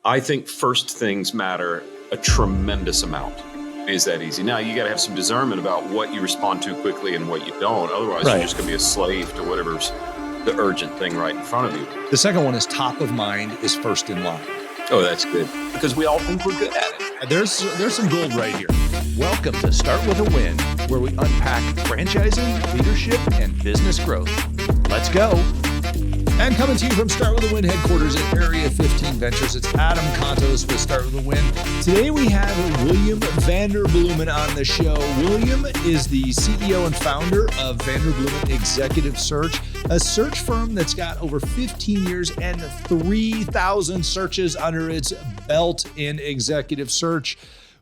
I think first things matter a tremendous amount. Is that easy? Now, you got to have some discernment about what you respond to quickly and what you don't. Otherwise, Right. You're just going to be a slave to whatever's the urgent thing right in front of you. The second one is top of mind is first in line. Oh, that's good. Because we all think we're good at it. There's some gold right here. Welcome to Start With a Win, where we unpack franchising, leadership, and business growth. Let's go. And coming to you from Start With a Win headquarters at Area 15 Ventures, it's Adam Contos with Start With a Win. Today we have William Vanderbloemen on the show. William is the CEO and founder of Vanderbloemen Executive Search, a search firm that's got over 15 years and 3,000 searches under its belt in executive search.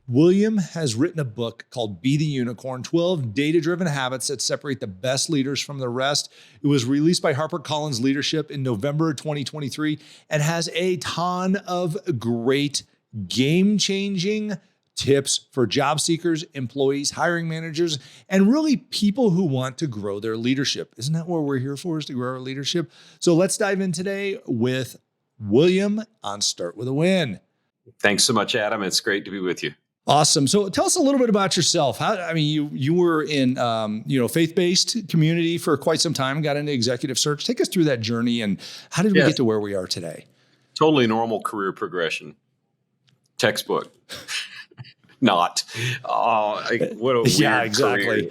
William has written a book called Be the Unicorn, 12 data-driven habits that separate the best leaders from the rest. It was released by HarperCollins Leadership in November 2023 and has a ton of great game-changing tips for job seekers, employees, hiring managers, and really people who want to grow their leadership. Isn't that what we're here for, is to grow our leadership? So let's dive in today with William on Start With a Win. Thanks so much, Adam. It's great to be with you. Awesome. So tell us a little bit about yourself. You were in, faith-based community for quite some time, got into executive search. Take us through that journey and how did we get to where we are today? Totally normal career progression. Textbook. Not. What a weird exactly. Career.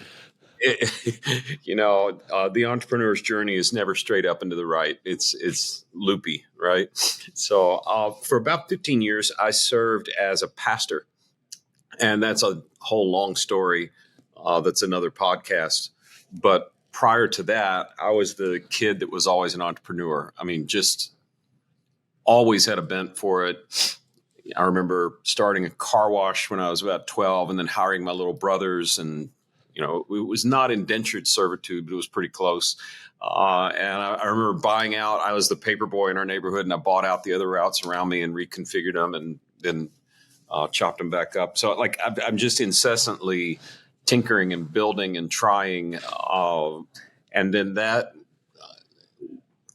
The entrepreneur's journey is never straight up and to the right. It's loopy, right? So for about 15 years, I served as a pastor. And that's a whole long story. That's another podcast. But prior to that, I was the kid that was always an entrepreneur. I mean, just always had a bent for it. I remember starting a car wash when I was about 12 and then hiring my little brothers. And, it was not indentured servitude, but it was pretty close. And I remember buying out. I was the paper boy in our neighborhood, and I bought out the other routes around me and reconfigured them and then chopped them back up. So I'm just incessantly tinkering and building and trying. And then that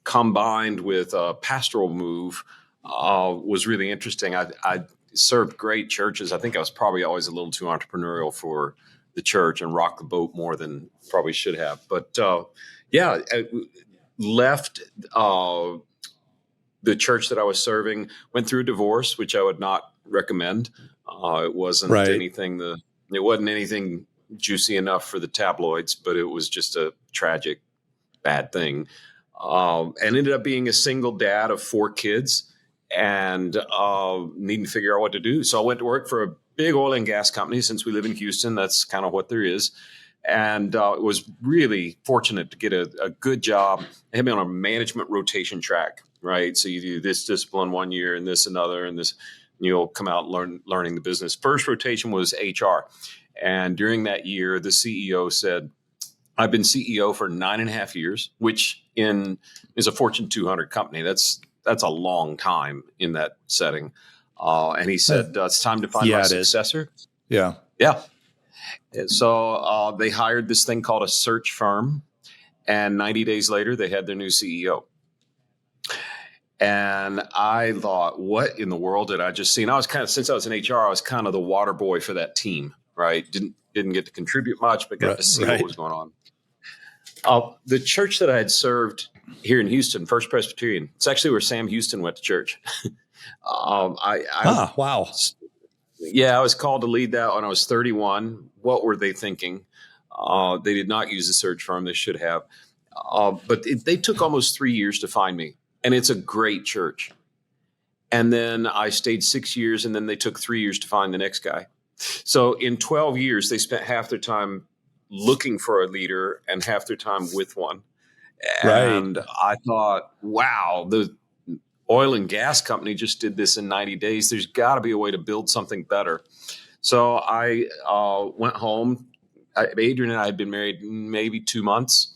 combined with a pastoral move was really interesting. I served great churches. I think I was probably always a little too entrepreneurial for the church and rocked the boat more than probably should have. But I left the church that I was serving, went through a divorce, which I would not recommend. It wasn't anything. It wasn't anything juicy enough for the tabloids, but it was just a tragic, bad thing. And ended up being a single dad of 4 kids and needing to figure out what to do. So I went to work for a big oil and gas company. Since we live in Houston, that's kind of what there is. And was really fortunate to get a good job. They had me on a management rotation track, right? So you do this discipline one year and this another, and this. You'll come out learning the business. First rotation was HR. And during that year, the CEO said, I've been CEO for 9.5 years, which is a Fortune 200 company. That's a long time in that setting. And he said, it's time to find my successor. Yeah. Yeah. So they hired this thing called a search firm. And 90 days later, they had their new CEO. And I thought, what in the world did I just see? And I was since I was in HR, I was kind of the water boy for that team, right? Didn't get to contribute much, but got to see what was going on. The church that I had served here in Houston, First Presbyterian, it's actually where Sam Houston went to church. Wow. Yeah, I was called to lead that when I was 31. What were they thinking? They did not use a search firm. They should have. But they took almost 3 years to find me. And it's a great church. And then I stayed 6 years, and then they took 3 years to find the next guy. So in 12 years, they spent half their time looking for a leader and half their time with one. And I thought, wow, the oil and gas company just did this in 90 days. There's got to be a way to build something better. So I went home. Adrian and I had been married maybe 2 months.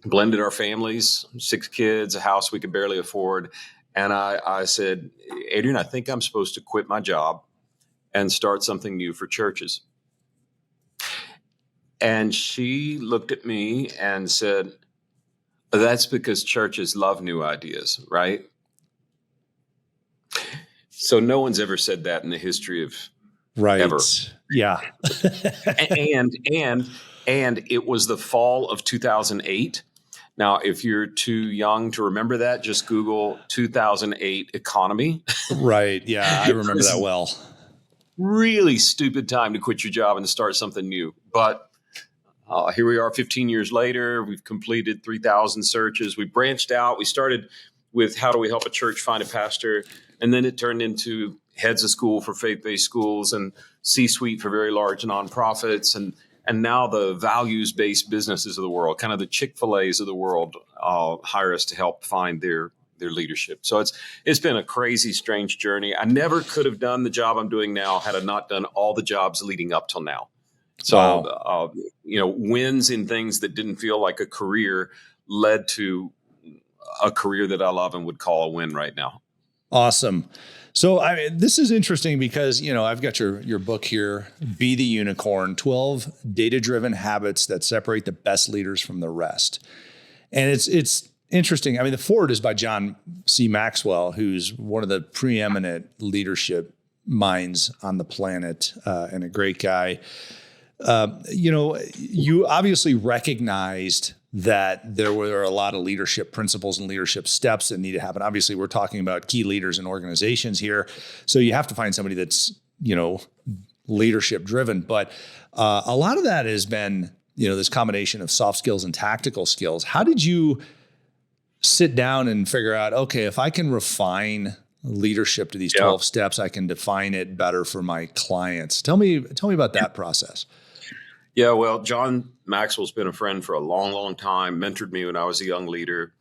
Blended our families, 6 kids, a house we could barely afford. And I said, Adrian, I think I'm supposed to quit my job and start something new for churches. And she looked at me and said, that's because churches love new ideas, right? So no one's ever said that in the history of right. ever. Yeah. and it was the fall of 2008. Now, if you're too young to remember that, just Google 2008 economy. Right. Yeah, I remember that well. Really stupid time to quit your job and start something new. But here we are 15 years later. We've completed 3,000 searches. We branched out. We started with how do we help a church find a pastor? And then it turned into heads of school for faith-based schools and C-suite for very large nonprofits. And now the values-based businesses of the world, kind of the Chick-fil-A's of the world, hire us to help find their leadership. So it's been a crazy, strange journey. I never could have done the job I'm doing now had I not done all the jobs leading up till now. So, wow. Wins in things that didn't feel like a career led to a career that I love and would call a win right now. Awesome. So this is interesting because, I've got your book here, Be the Unicorn, 12 data-driven habits that separate the best leaders from the rest. And it's interesting. I mean, the foreword is by John C. Maxwell, who's one of the preeminent leadership minds on the planet, and a great guy. You obviously recognized that there were a lot of leadership principles and leadership steps that need to happen. Obviously, we're talking about key leaders in organizations here. So you have to find somebody that's, leadership driven. But a lot of that has been, this combination of soft skills and tactical skills. How did you sit down and figure out, okay, if I can refine leadership to these 12 steps, I can define it better for my clients? Tell me about that process. Yeah, well, John Maxwell's been a friend for a long, long time, mentored me when I was a young leader.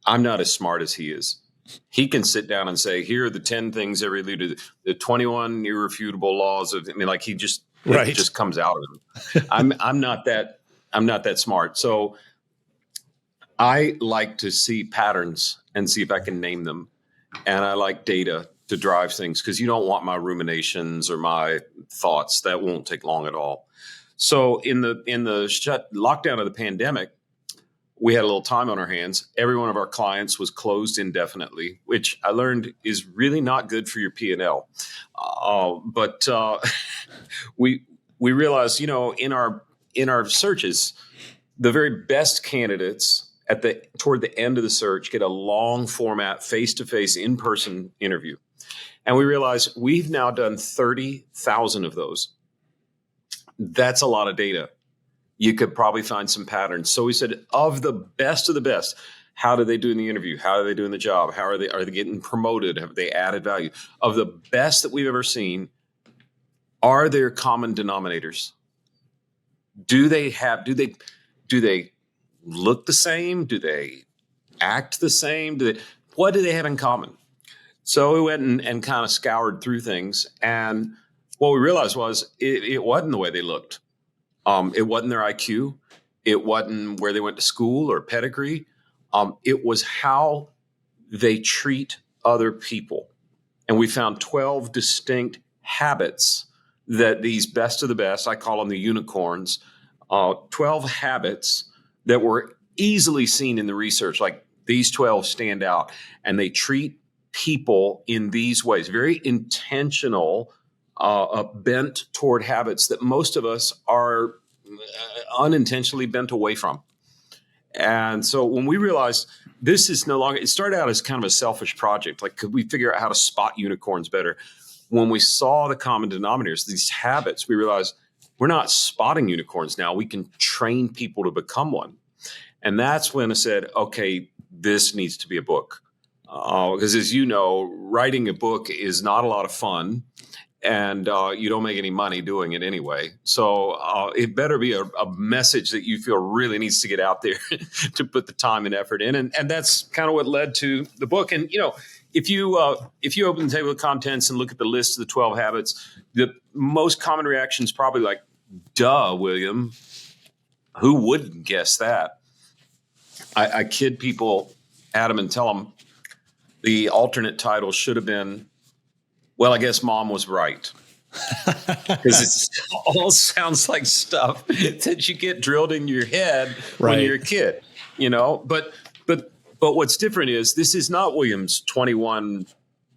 I'm not as smart as he is. He can sit down and say, here are the 10 things every leader, the 21 irrefutable laws of, it just comes out of him. I'm not that smart. So I like to see patterns and see if I can name them. And I like data to drive things because you don't want my ruminations or my thoughts. That won't take long at all. So in the lockdown of the pandemic, we had a little time on our hands. Every one of our clients was closed indefinitely, which I learned is really not good for your P&L. But we realized, in our searches, the very best candidates toward the end of the search get a long format, face-to-face, in-person interview. And we realized we've now done 30,000 of those. That's a lot of data. You could probably find some patterns. So we said, of the best, how do they do in the interview? How do they do in the job? Are they getting promoted? Have they added value? Of the best that we've ever seen, are there common denominators? Do they look the same? Do they act the same? What do they have in common? So we went and kind of scoured through things. And what we realized was it wasn't the way they looked. It wasn't their IQ. It wasn't where they went to school or pedigree. It was how they treat other people. And we found 12 distinct habits that these best of the best, I call them the unicorns, 12 habits that were easily seen in the research. Like these 12 stand out, and they treat people in these ways, very intentional, bent toward habits that most of us are unintentionally bent away from. And so when we realized this is no longer, it started out as kind of a selfish project. Like, could we figure out how to spot unicorns better? When we saw the common denominators, these habits, we realized we're not spotting unicorns now. We can train people to become one. And that's when I said, okay, this needs to be a book. Because as you know, writing a book is not a lot of fun. And you don't make any money doing it anyway. So it better be a message that you feel really needs to get out there to put the time and effort in. And that's kind of what led to the book. And, if you open the table of contents and look at the list of the 12 habits, the most common reaction is probably like, duh, William, who wouldn't guess that? I kid people, Adam, and tell them the alternate title should have been, well, I guess Mom was right. Because it all sounds like stuff that you get drilled in your head when you're a kid, But what's different is this is not William's 21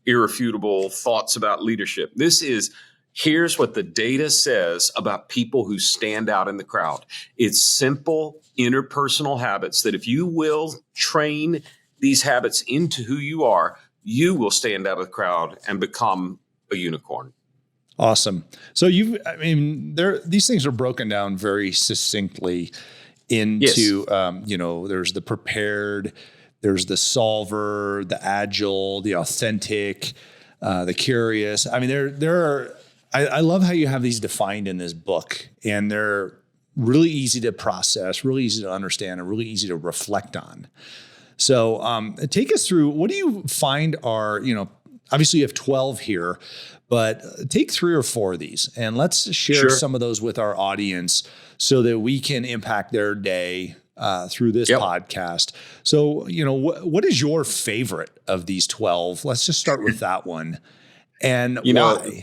irrefutable thoughts about leadership. This is, here's what the data says about people who stand out in the crowd. It's simple interpersonal habits that if you will train these habits into who you are, you will stand out of the crowd and become a unicorn. Awesome. So these things are broken down very succinctly into, there's the prepared, there's the solver, the agile, the authentic, the curious. I mean, I love how you have these defined in this book, and they're really easy to process, really easy to understand, and really easy to reflect on. So take us through, what do you find are, obviously you have 12 here, but take 3 or 4 of these and let's share some of those with our audience so that we can impact their day through this podcast. So, what is your favorite of these 12? Let's just start with that one. And why?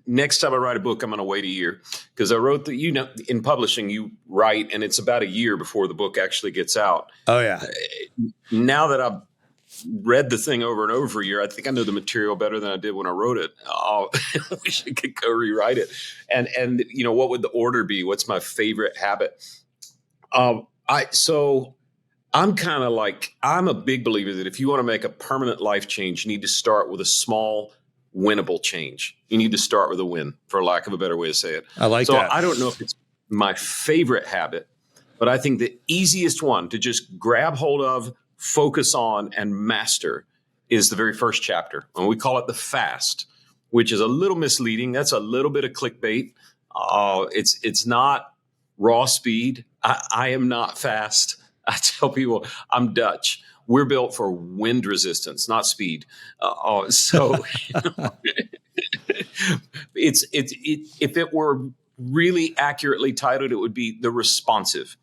Next time I write a book, I'm going to wait a year, because I wrote in publishing, you write, and it's about a year before the book actually gets out. Oh yeah. Now that I've read the thing over and over a year, I think I know the material better than I did when I wrote it. I wish I could go rewrite it. And what would the order be? What's my favorite habit? I'm kind of like, I'm a big believer that if you want to make a permanent life change, you need to start with a small, winnable change. You need to start with a win, for lack of a better way to say it. I like that. So I don't know if it's my favorite habit, but I think the easiest one to just grab hold of, focus on, and master is the very first chapter. And we call it the fast, which is a little misleading. That's a little bit of clickbait. It's not raw speed. I am not fast. I tell people I'm Dutch. We're built for wind resistance, not speed. If it were really accurately titled, it would be the responsive.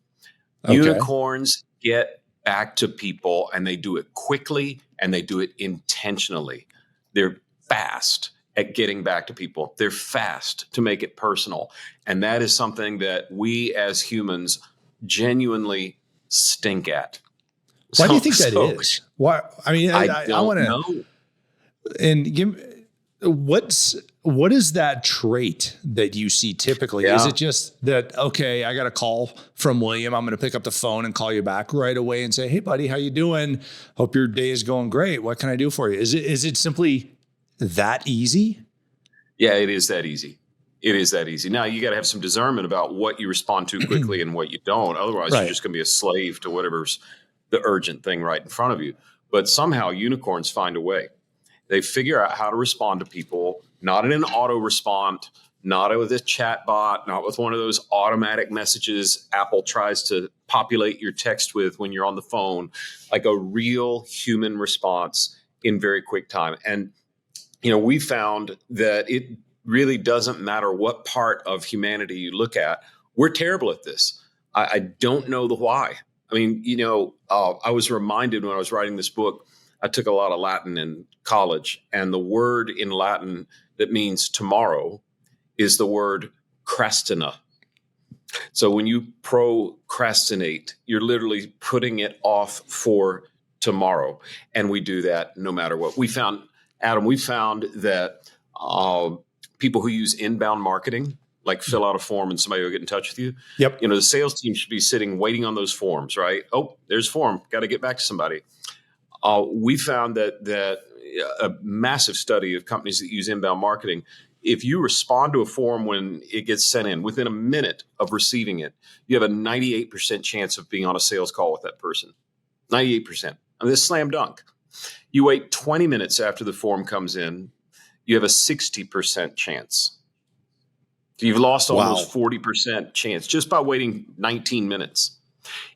Okay. Unicorns get back to people, and they do it quickly, and they do it intentionally. They're fast at getting back to people. They're fast to make it personal. And that is something that we as humans genuinely stink at. Why do you think that is? Why? I mean, I want to know. And what is that trait that you see typically? Yeah. Is it just that, okay, I got a call from William, I'm going to pick up the phone and call you back right away and say, hey buddy, how you doing? Hope your day is going great. What can I do for you? Is it simply that easy? Yeah, it is that easy. It is that easy. Now you got to have some discernment about what you respond to quickly and what you don't. Otherwise, you're just going to be a slave to whatever's the urgent thing right in front of you. But somehow unicorns find a way. They figure out how to respond to people, not in an auto response, not with a chat bot, not with one of those automatic messages Apple tries to populate your text with when you're on the phone, like a real human response in very quick time. And, we found that it really doesn't matter what part of humanity you look at. We're terrible at this. I don't know the why. I mean, I was reminded when I was writing this book, I took a lot of Latin in college, and the word in Latin that means tomorrow is the word crastina. So when you procrastinate, you're literally putting it off for tomorrow. And we do that no matter what. We found that people who use inbound marketing, like fill out a form and somebody will get in touch with you. Yep. The sales team should be sitting waiting on those forms, right? Oh, there's a form. Got to get back to somebody. We found that a massive study of companies that use inbound marketing, if you respond to a form when it gets sent in, within a minute of receiving it, you have a 98% chance of being on a sales call with that person. 98%. I mean, this is slam dunk. You wait 20 minutes after the form comes in, you have a 60% chance. So you've lost almost 40% chance just by waiting 19 minutes.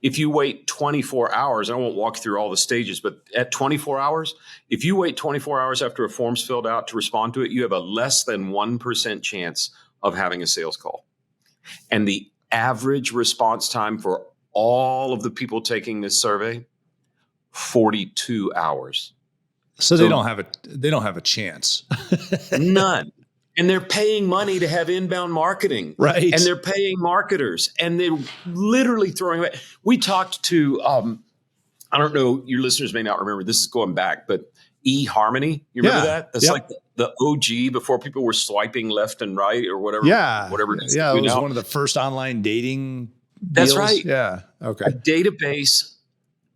If you wait 24 hours, I won't walk through all the stages, but at 24 hours, if you wait 24 hours after a form's filled out to respond to it, you have a less than 1% chance of having a sales call. And the average response time for all of the people taking this survey, 42 hours. So they don't have a chance. None. And they're paying money to have inbound marketing. Right. And they're paying marketers. And they're literally throwing away. We talked to, I don't know, your listeners may not remember, this is going back, but eHarmony. You remember Yeah. that? That's like the OG before people were swiping left and right or whatever. Yeah. Whatever it is. Yeah. It was one of the first online dating deals. That's right. Yeah. Okay. A database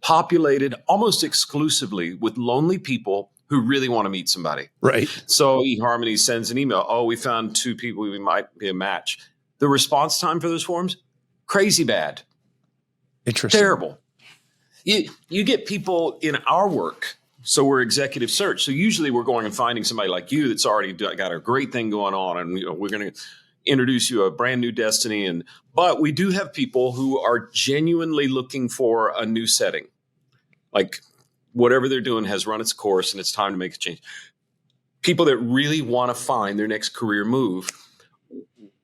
populated almost exclusively with lonely people who really want to meet somebody. Right. So eHarmony sends an email. Oh, we found 2 people we might be a match. The response time for those forms, crazy bad. Interesting. Terrible. You get people in our work. So we're executive search. So usually we're going and finding somebody like you that's already got a great thing going on. And we're going to introduce you a brand new destiny. But we do have people who are genuinely looking for a new setting. Like whatever they're doing has run its course and it's time to make a change. People that really want to find their next career move.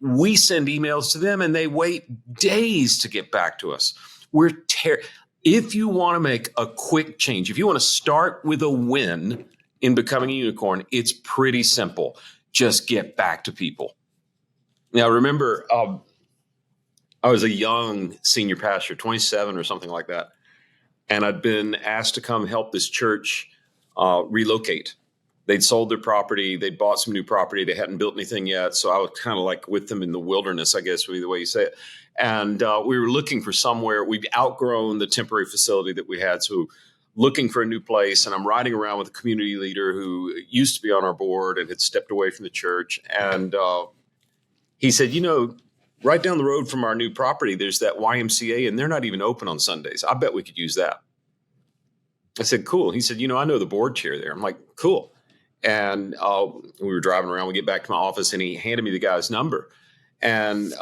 We send emails to them and they wait days to get back to us. If you want to make a quick change, if you want to start with a win in becoming a unicorn, it's pretty simple. Just get back to people. Now, remember, I was a young senior pastor, 27 or something like that. And I'd been asked to come help this church relocate. They'd sold their property. They'd bought some new property. They hadn't built anything yet. So I was kind of like with them in the wilderness, I guess would be the way you say it. And we were looking for somewhere. We'd outgrown the temporary facility that we had. So looking for a new place. And I'm riding around with a community leader who used to be on our board and had stepped away from the church. And he said, right down the road from our new property, there's that YMCA, and they're not even open on Sundays. I bet we could use that. I said, cool. He said, I know the board chair there. I'm like, cool. And we were driving around. We get back to my office, and he handed me the guy's number and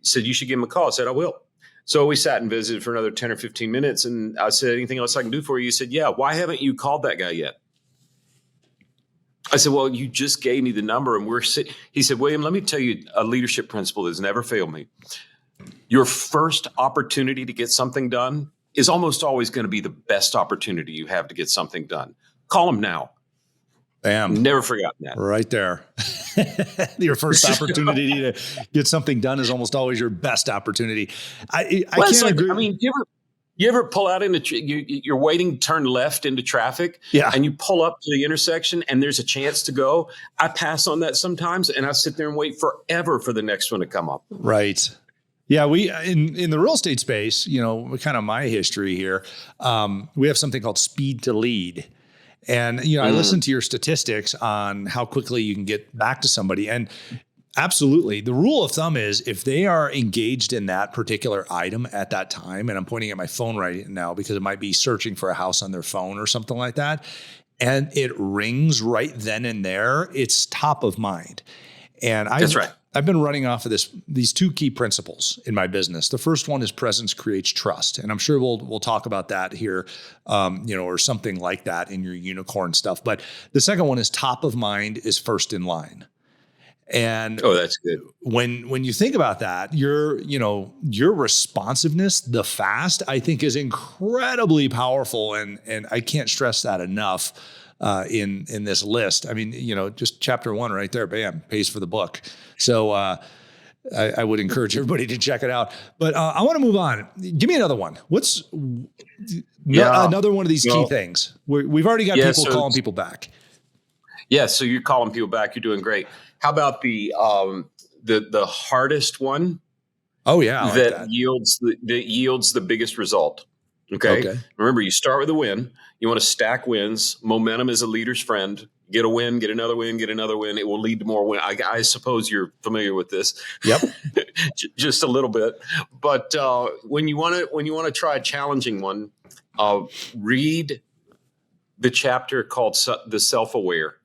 said, you should give him a call. I said, I will. So we sat and visited for another 10 or 15 minutes. And I said, anything else I can do for you? He said, yeah. Why haven't you called that guy yet? I said, well, you just gave me the number and we're sitting. He said, William, let me tell you a leadership principle that's never failed me. Your first opportunity to get something done is almost always going to be the best opportunity you have to get something done. Call him now. Bam. Never forgotten that. Right there. Your first opportunity to get something done is almost always your best opportunity. I can't agree. I mean, you ever pull out into you're waiting to turn left into traffic, and you pull up to the intersection and there's a chance to go. I pass on that sometimes, and I sit there and wait forever for the next one to come up. Right. Yeah, we in the real estate space, kind of my history here. We have something called speed to lead. And, I listened to your statistics on how quickly you can get back to somebody. And absolutely, the rule of thumb is if they are engaged in that particular item at that time, and I'm pointing at my phone right now because it might be searching for a house on their phone or something like that, and it rings right then and there, it's top of mind. And that's right. I've been running off of these 2 key principles in my business. The first one is presence creates trust. And I'm sure we'll talk about that here, or something like that in your unicorn stuff. But the second one is top of mind is first in line. And that's good. When you think about that, your responsiveness, the fast, I think is incredibly powerful. And I can't stress that enough. In this list. I mean, just chapter 1 right there, bam, pays for the book. So I would encourage everybody to check it out. But I want to move on. Give me another one. What's another one of these key things? We've already got people calling people back. Yeah, so you're calling people back. You're doing great. How about the hardest one? Oh yeah, that yields the biggest result. Okay. Remember, you start with a win. You want to stack wins. Momentum is a leader's friend. Get a win, get another win, get another win. It will lead to more win. I suppose you're familiar with this. Yep. Just a little bit. But when you want to try a challenging one, read the chapter called The Self-Aware.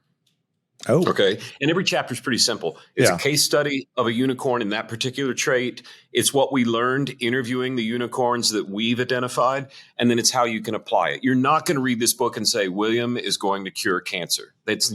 Oh. Okay. And every chapter is pretty simple. It's a case study of a unicorn in that particular trait. It's what we learned interviewing the unicorns that we've identified. And then it's how you can apply it. You're not going to read this book and say, William is going to cure cancer. That's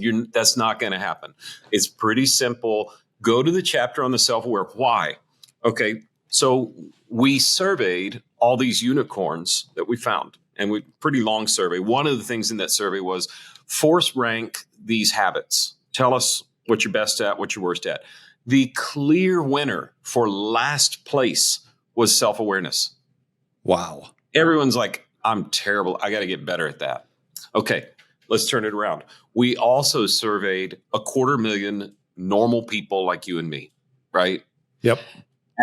not going to happen. It's pretty simple. Go to the chapter on the self-aware. Why? Okay. So we surveyed all these unicorns that we found, and pretty long survey. One of the things in that survey was force rank these habits. Tell us what you're best at, what you're worst at. The clear winner for last place was self-awareness. Wow. Everyone's like, I'm terrible. I got to get better at that. Okay. let's turn it around. We also surveyed 250,000 normal people like you and me, right? Yep.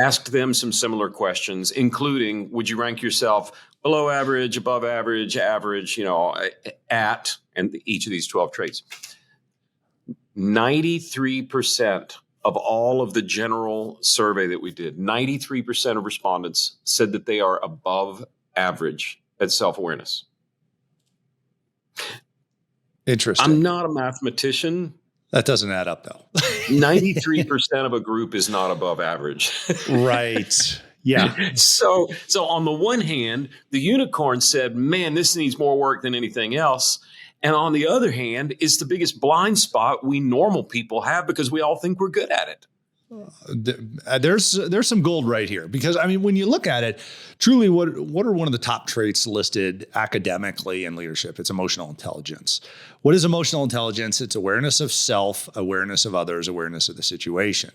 Asked them some similar questions, including, would you rank yourself below average, above average, average, at, and each of these 12 traits. 93% of all of the general survey that we did, 93% of respondents said that they are above average at self-awareness. Interesting. I'm not a mathematician. That doesn't add up, though. 93% of a group is not above average. Right. Yeah. So on the one hand, the unicorn said, man, this needs more work than anything else. And on the other hand, it's the biggest blind spot we normal people have because we all think we're good at it. There's some gold right here, because I mean, when you look at it, truly, what are one of the top traits listed academically in leadership? It's emotional intelligence. What is emotional intelligence? It's awareness of self, awareness of others, awareness of the situation.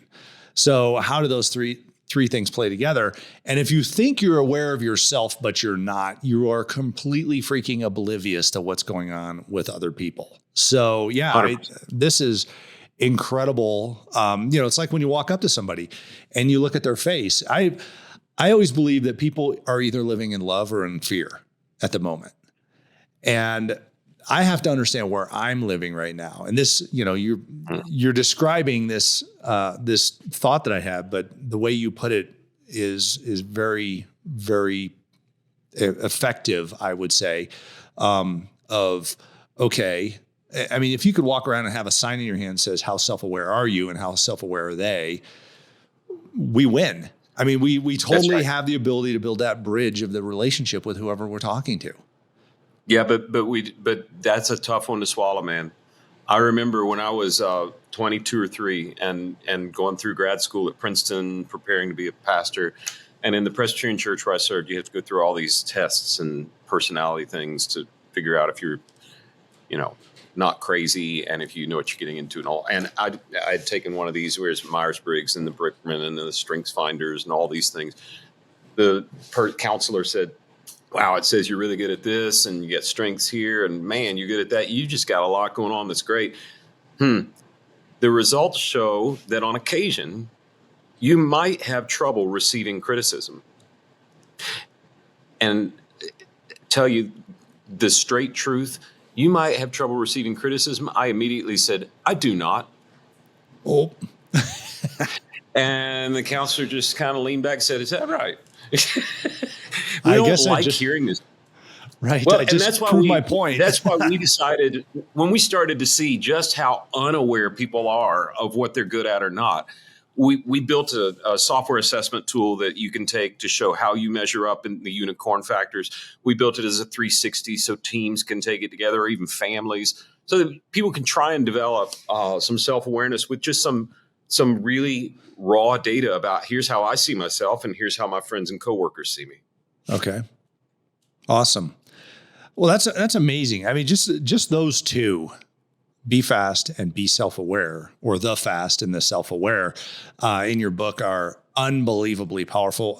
So how do those three things play together? And if you think you're aware of yourself, but you're not, you are completely freaking oblivious to what's going on with other people. So yeah, this is incredible. It's like when you walk up to somebody and you look at their face. I always believe that people are either living in love or in fear at the moment. And I have to understand where I'm living right now. And this, you're describing this thought that I have, but the way you put it is very, very effective, I would say, okay, I mean, if you could walk around and have a sign in your hand that says, how self-aware are you and how self-aware are they? We win. I mean, we totally have the ability to build that bridge of the relationship with whoever we're talking to. Yeah, but that's a tough one to swallow, man. I remember when I was 22 or 3 and going through grad school at Princeton, preparing to be a pastor. And in the Presbyterian church where I served, you have to go through all these tests and personality things to figure out if you're, not crazy, and if you know what you're getting into and all. And I'd taken one of these, where's Myers-Briggs and the Brickman and the Strengths Finders and all these things. The counselor said, wow, it says you're really good at this and you get strengths here, and man, you're good at that. You just got a lot going on that's great. The results show that on occasion, you might have trouble receiving criticism. And tell you the straight truth, you might have trouble receiving criticism. I immediately said, I do not. Oh. And the counselor just kind of leaned back and said, is that right? I guess I just hearing this. Right. Well, and that's why my point. That's why we decided, when we started to see just how unaware people are of what they're good at or not, we built a software assessment tool that you can take to show how you measure up in the unicorn factors. We built it as a 360 so teams can take it together, or even families, so that people can try and develop some self-awareness with just some really raw data about, here's how I see myself and here's how my friends and coworkers see me. Okay. Awesome. Well, that's amazing. I mean, just those two, be fast and be self-aware, or the fast and the self-aware, in your book are unbelievably powerful.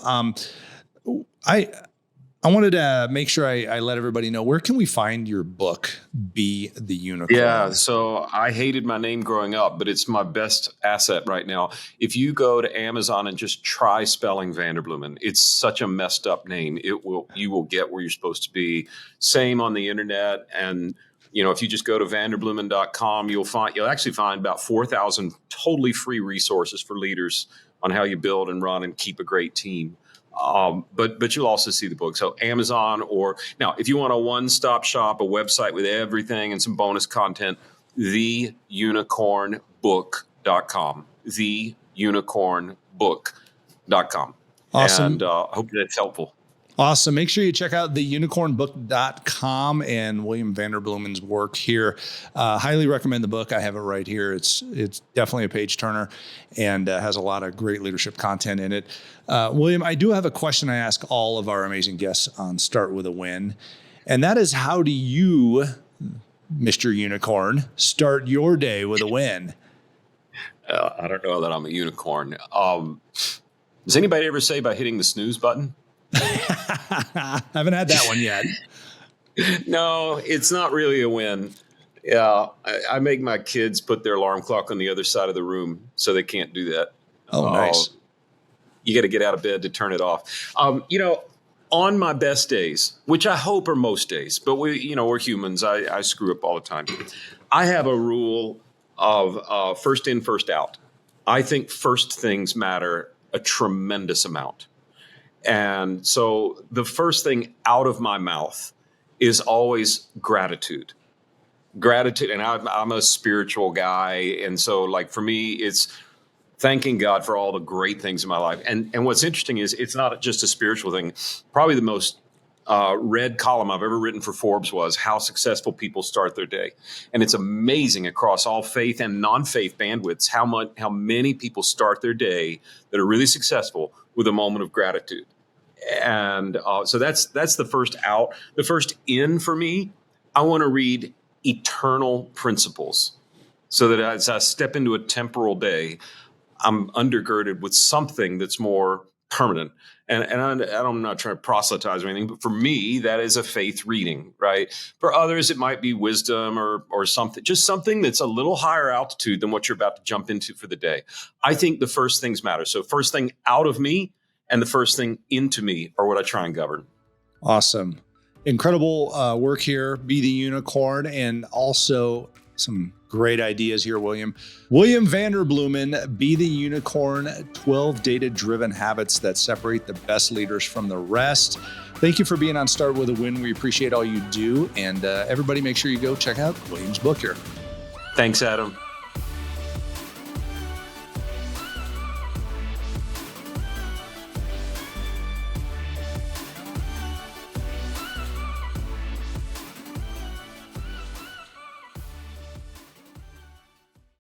I wanted to make sure I let everybody know, where can we find your book, Be the Unicorn? Yeah, so I hated my name growing up, but it's my best asset right now. If you go to Amazon and just try spelling Vanderbloemen, it's such a messed up name. You will get where you're supposed to be. Same on the internet. And if you just go to vanderbloemen.com, you'll actually find about 4,000 totally free resources for leaders on how you build and run and keep a great team. But you'll also see the book. So Amazon, or now if you want a one-stop shop, a website with everything and some bonus content, theunicornbook.com, theunicornbook.com. Awesome. And I hope that's helpful. Awesome. Make sure you check out theunicornbook.com and William Vanderbloemen's work here. Highly recommend the book. I have it right here. It's definitely a page turner and has a lot of great leadership content in it. William, I do have a question I ask all of our amazing guests on Start With a Win. And that is, how do you, Mr. Unicorn, start your day with a win? I don't know that I'm a unicorn. Does anybody ever say by hitting the snooze button? I haven't had that one yet. No, it's not really a win. Yeah, I make my kids put their alarm clock on the other side of the room so they can't do that. Oh, nice. You got to get out of bed to turn it off. On my best days, which I hope are most days, but we're humans. I screw up all the time. I have a rule of first in, first out. I think first things matter a tremendous amount. And so the first thing out of my mouth is always gratitude. Gratitude. And I'm a spiritual guy. And so like for me, it's thanking God for all the great things in my life. And what's interesting is it's not just a spiritual thing. Probably the most read column I've ever written for Forbes was how successful people start their day. And it's amazing across all faith and non-faith bandwidths how many people start their day that are really successful with a moment of gratitude. And so that's the first out. The first in for me, I want to read eternal principles so that as I step into a temporal day, I'm undergirded with something that's more permanent. And I'm not trying to proselytize or anything, but for me, that is a faith reading, right? For others, it might be wisdom or something, just something that's a little higher altitude than what you're about to jump into for the day. I think the first things matter. So first thing out of me and the first thing into me are what I try and govern. Awesome. Incredible work here. Be the unicorn, and also some great ideas here, William. William Vanderbloemen, Be the Unicorn, 12 data-driven habits that separate the best leaders from the rest. Thank you for being on Start With a Win. We appreciate all you do. And everybody make sure you go check out William's book here. Thanks, Adam.